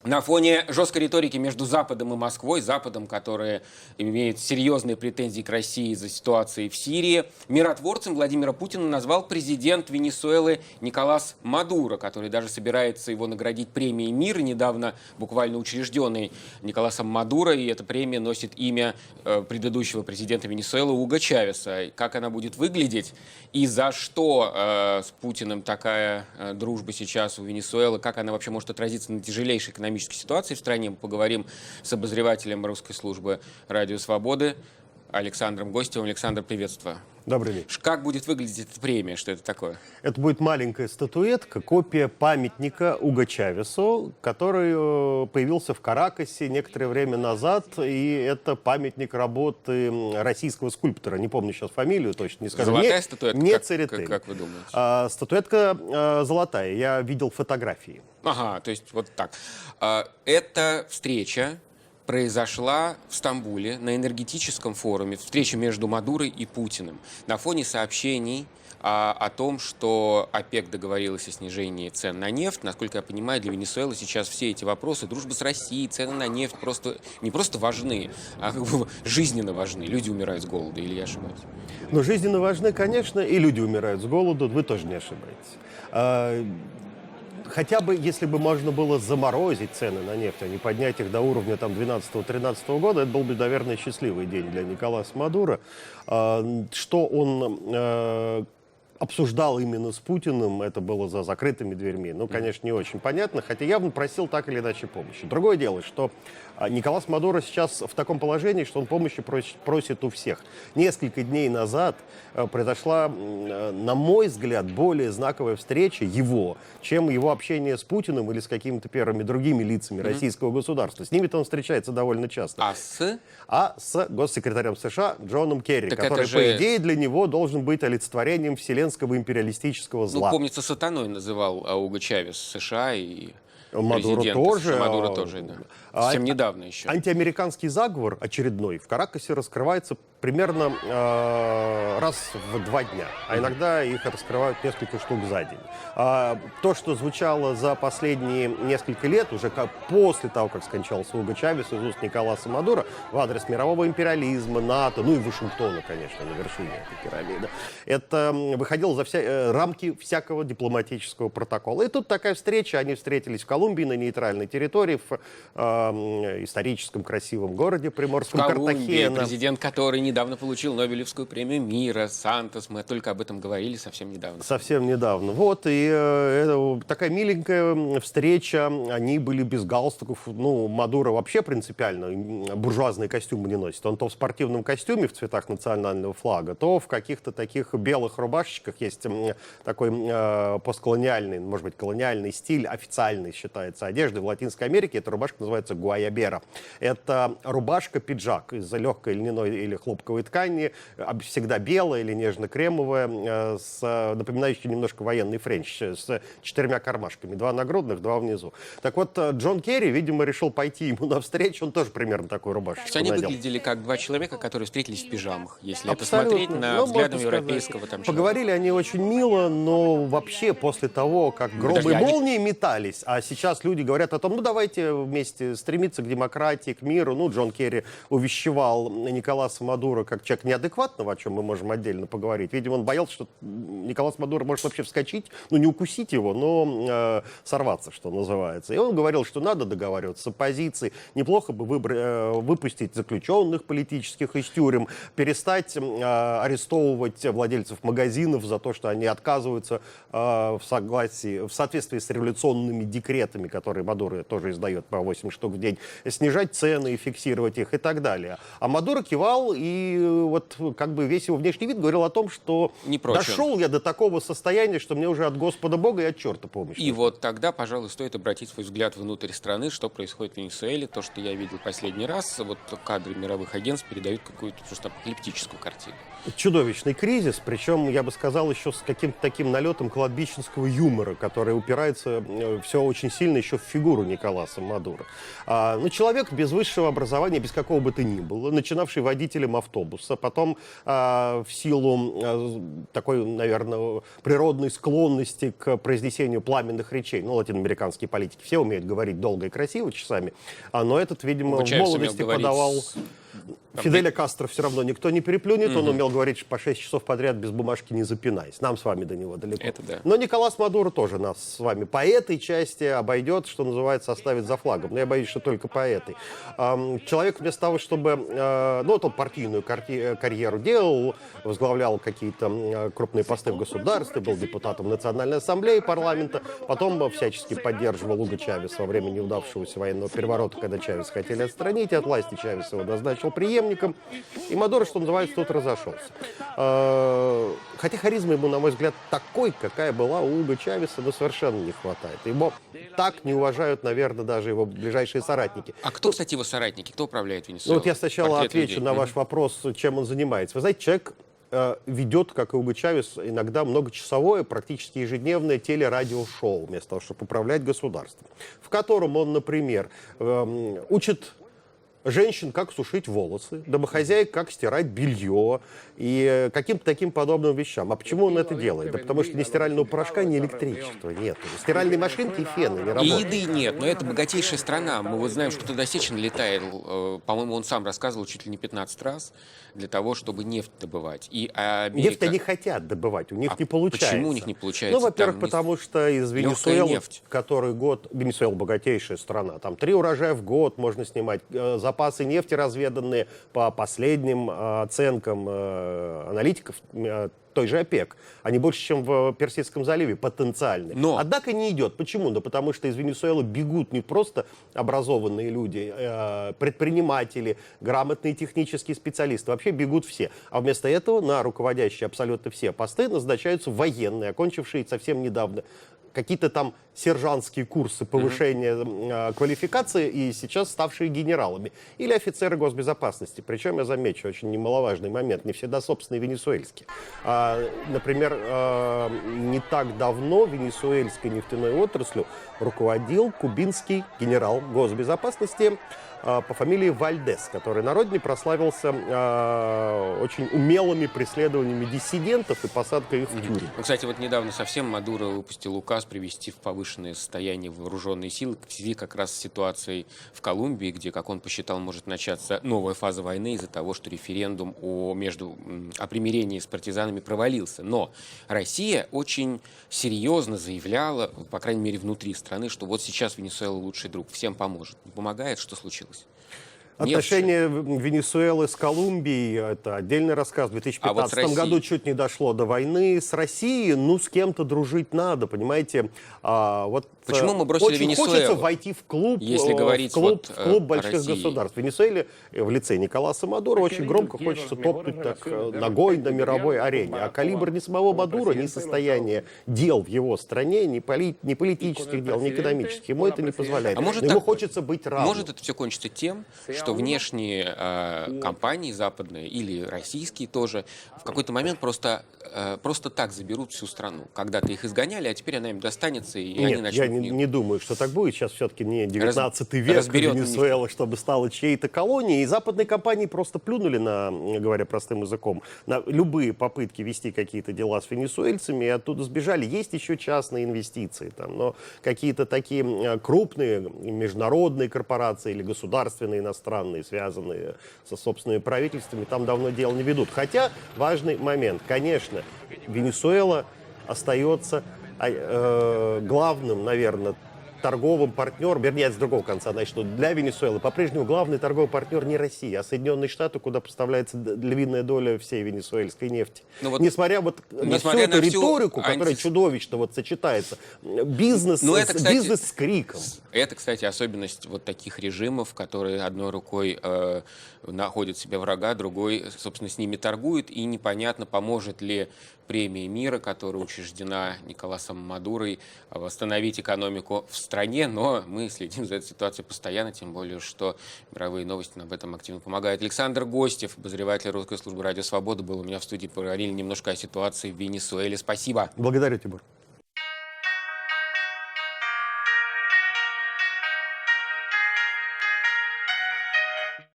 На фоне жесткой риторики между Западом и Москвой, Западом, который имеет серьезные претензии к России из-за ситуации в Сирии, миротворцем Владимира Путина назвал президент Венесуэлы Николас Мадуро, который даже собирается его наградить премией мира, недавно буквально учрежденной Николасом Мадуро, и эта премия носит имя предыдущего президента Венесуэлы Уго Чавеса. Как она будет выглядеть и за что с Путиным такая дружба сейчас у Венесуэлы, как она вообще может отразиться на тяжелейшей экономической ситуации в стране, мы поговорим с обозревателем русской службы «Радио Свободы» Александром Гостевым. Александр, приветствую. Добрый день. Как будет выглядеть эта премия? Что это такое? Это будет маленькая статуэтка, копия памятника Уго Чавесу, который появился в Каракасе некоторое время назад. И это памятник работы российского скульптора. Не помню сейчас фамилию, точно не скажу. Золотая статуэтка? Не Церетели. Как вы думаете? Статуэтка золотая. Я видел фотографии. Ага, то есть вот так. Эта встреча произошла в Стамбуле на энергетическом форуме, встреча между Мадуро и Путиным, на фоне сообщений о том, что ОПЕК договорилась о снижении цен на нефть. Насколько я понимаю, для Венесуэлы сейчас все эти вопросы, дружба с Россией, цены на нефть не просто важны, а жизненно важны. Люди умирают с голода, или я ошибаюсь? Но жизненно важны, конечно, и люди умирают с голоду, вы тоже не ошибаетесь. Хотя бы, если бы можно было заморозить цены на нефть, а не поднять их до уровня 12-13 года, это был бы, наверное, счастливый день для Николаса Мадуро. Что он обсуждал именно с Путиным, это было за закрытыми дверьми. Ну, конечно, не очень понятно, хотя явно просил так или иначе помощи. Другое дело, что Николас Мадуро сейчас в таком положении, что он помощи просит у всех. Несколько дней назад произошла, на мой взгляд, более знаковая встреча его, чем его общение с Путиным или с какими-то первыми другими лицами российского государства. С ними-то он встречается довольно часто. А с госсекретарем США Джоном Керри, который, по идее, для него должен быть олицетворением вселенского империалистического зла. Ну, помнится, сатаной называл Уго Чавес США и Мадуро тоже. Мадуро тоже, да. Совсем недавно еще. Антиамериканский заговор очередной в Каракасе раскрывается примерно раз в 2 дня. А иногда их раскрывают несколько штук за день. То, что звучало за последние несколько лет, уже после того, как скончался Уго Чавес из уст Николаса Мадуро, в адрес мирового империализма, НАТО, ну и Вашингтона, конечно, на вершине этой пирамиды, это выходило за рамки всякого дипломатического протокола. И тут такая встреча, они встретились в Колумбии на нейтральной территории, в историческом красивом городе приморском Картахена. Президент, который недавно получил Нобелевскую премию мира, Сантос, мы только об этом говорили совсем недавно. Совсем недавно. Вот, и такая миленькая встреча, они были без галстуков. Ну, Мадуро вообще принципиально буржуазные костюмы не носит. Он то в спортивном костюме в цветах национального флага, то в каких-то таких белых рубашечках. Есть такой постколониальный, может быть, колониальный стиль, официальный считается одежды в Латинской Америке. Эта рубашка называется гуайабера. Это рубашка-пиджак из легкой льняной или хлопковой ткани, всегда белая или нежно-кремовая, напоминающая немножко военный френч, с 4 кармашками, 2 нагрудных, 2 внизу. Так вот, Джон Керри, видимо, решил пойти ему навстречу, он тоже примерно такую рубашечку они надел. Выглядели как 2 человека, которые встретились в пижамах, если это смотреть на взглядом европейского там человека. Поговорили они очень мило, но вообще после того, как громы и молнии метались, а сейчас люди говорят о том, ну давайте вместе стремиться к демократии, к миру. Ну, Джон Керри увещевал Николаса Мадуро как человек неадекватного, о чем мы можем отдельно поговорить. Видимо, он боялся, что Николас Мадуро может вообще вскочить, ну, не укусить его, но сорваться, что называется. И он говорил, что надо договариваться с оппозицией, неплохо бы выпустить заключенных политических из тюрем, перестать арестовывать владельцев магазинов за то, что они отказываются в соответствии с революционными декретами, которые Мадуро тоже издает по 8 штук в день, снижать цены и фиксировать их и так далее. А Мадуро кивал, и вот как бы весь его внешний вид говорил о том, что дошел я до такого состояния, что мне уже от Господа Бога и от черта помощь. И вот тогда, пожалуй, стоит обратить свой взгляд внутрь страны, что происходит в Венесуэле. То, что я видел последний раз, вот кадры мировых агентств передают какую-то просто апокалиптическую картину. Чудовищный кризис, причем, я бы сказал, еще с каким-то таким налетом кладбищенского юмора, который упирается все очень сильно еще в фигуру Николаса Мадуро. Ну, человек без высшего образования, без какого бы то ни было, начинавший водителем автобуса, потом в в силу такой, наверное, природной склонности к произнесению пламенных речей. Ну, латиноамериканские политики все умеют говорить долго и красиво часами, но этот, видимо, в молодости подавал... Фиделя Кастро все равно никто не переплюнет, он умел говорить по 6 часов подряд без бумажки, не запинаясь. Нам с вами до него далеко. Это да. Но Николас Мадуро тоже нас с вами по этой части обойдет, что называется, оставит за флагом. Но я боюсь, что только по этой. Человек вместо того, чтобы... Ну, вот он партийную карьеру делал, возглавлял какие-то крупные посты в государстве, был депутатом Национальной ассамблеи парламента, потом всячески поддерживал Уго Чавеса во время неудавшегося военного переворота, когда Чавеса хотели отстранить от власти, Чавес его назначил преемником. И Мадуро, что называется, тут разошелся. Хотя харизма ему, на мой взгляд, такой, какая была у Уго Чавеса, но совершенно не хватает. Его так не уважают, наверное, даже его ближайшие соратники. А кто, кстати, его соратники? Кто управляет Венесуэлой? Ну, вот я сначала Портрет отвечу людей. на ваш вопрос, чем он занимается. Вы знаете, человек ведет, как и Уго Чавес, иногда многочасовое, практически ежедневное телерадиошоу, вместо того, чтобы управлять государством, в котором он, например, учит женщин, как сушить волосы, домохозяек, как стирать белье и каким-то таким подобным вещам. А почему он это делает? Да потому что ни стирального порошка, ни электричества нет. Стиральной машинки и фены не И работают. еды нет, но это богатейшая страна. Мы вот знаем, что туда Сечин летает, по-моему, он сам рассказывал чуть ли не 15 раз, для того, чтобы нефть добывать. И Америка... Нефть они хотят добывать, у них не получается. Почему у них не получается? Ну, во-первых, Там потому что из Венесуэлы, нефть. который год... Венесуэла богатейшая страна, там 3 урожая в год можно снимать, запасы нефти разведанные по последним оценкам аналитиков той же ОПЕК. Они больше, чем в Персидском заливе, потенциальные. Но... Однако не идет. Почему? Да потому что из Венесуэлы бегут не просто образованные люди, предприниматели, грамотные технические специалисты. Вообще бегут все. А вместо этого на руководящие абсолютно все посты назначаются военные, окончившие совсем недавно какие-то там сержантские курсы повышения квалификации и сейчас ставшие генералами. Или офицеры госбезопасности. Причем, я замечу, очень немаловажный момент, не всегда собственные венесуэльские. Например, не так давно венесуэльской нефтяной отраслью руководил кубинский генерал госбезопасности по фамилии Вальдес, который на родине прославился очень умелыми преследованиями диссидентов и посадкой их в тюрьму. Ну, кстати, вот недавно совсем Мадуро выпустил указ привести в повышенное состояние вооруженные силы в связи как раз с ситуацией в Колумбии, где, как он посчитал, может начаться новая фаза войны из-за того, что референдум о примирении с партизанами провалился. Но Россия очень серьезно заявляла, по крайней мере, внутри страны, что вот сейчас Венесуэла лучший друг, всем поможет. Не помогает, что случилось? Отношения Венесуэлы с Колумбией – это отдельный рассказ. В 2015 году чуть не дошло до войны. С Россией, ну, с кем-то дружить надо, понимаете. Почему мы бросили очень Венесуэлу? Хочется войти в клуб, если говорить в клуб больших государств. В Венесуэле, в лице Николаса Мадуро, очень громко хочется топнуть так ногой на мировой арене. А калибр ни самого Мадуро, ни состояние дел в его стране, ни политических дел, ни экономических, ему это не позволяет. Ему хочется быть равным. Может это все кончится тем, что внешние компании западные или российские тоже в какой-то момент просто так заберут всю страну. Когда-то их изгоняли, а теперь она им достанется, и они начнут... Я не думаю, что так будет. Сейчас все-таки не 19 век Венесуэла, чтобы стала чьей-то колонией. И западные компании просто плюнули, говоря простым языком, на любые попытки вести какие-то дела с венесуэльцами, и оттуда сбежали. Есть еще частные инвестиции, но какие-то такие крупные международные корпорации или государственные иностранные, связанные со собственными правительствами, там давно дел не ведут. Хотя важный момент. Конечно, Венесуэла остается главным, наверное, торговым партнером, вернее, с другого конца, значит, что для Венесуэлы по-прежнему главный торговый партнер не Россия, а Соединенные Штаты, куда поставляется львиная доля всей венесуэльской нефти. Несмотря на всю эту риторику, которая чудовищно сочетается, бизнес с криком. Это, кстати, особенность вот таких режимов, которые одной рукой находят себе врага, другой, собственно, с ними торгуют, и непонятно, поможет ли премия мира, которая учреждена Николасом Мадурой, восстановить экономику в стране, но мы следим за этой ситуацией постоянно, тем более, что мировые новости нам в этом активно помогают. Александр Гостев, обозреватель русской службы «Радио Свобода», был у меня в студии, поговорили немножко о ситуации в Венесуэле. Спасибо. Благодарю, Тимур.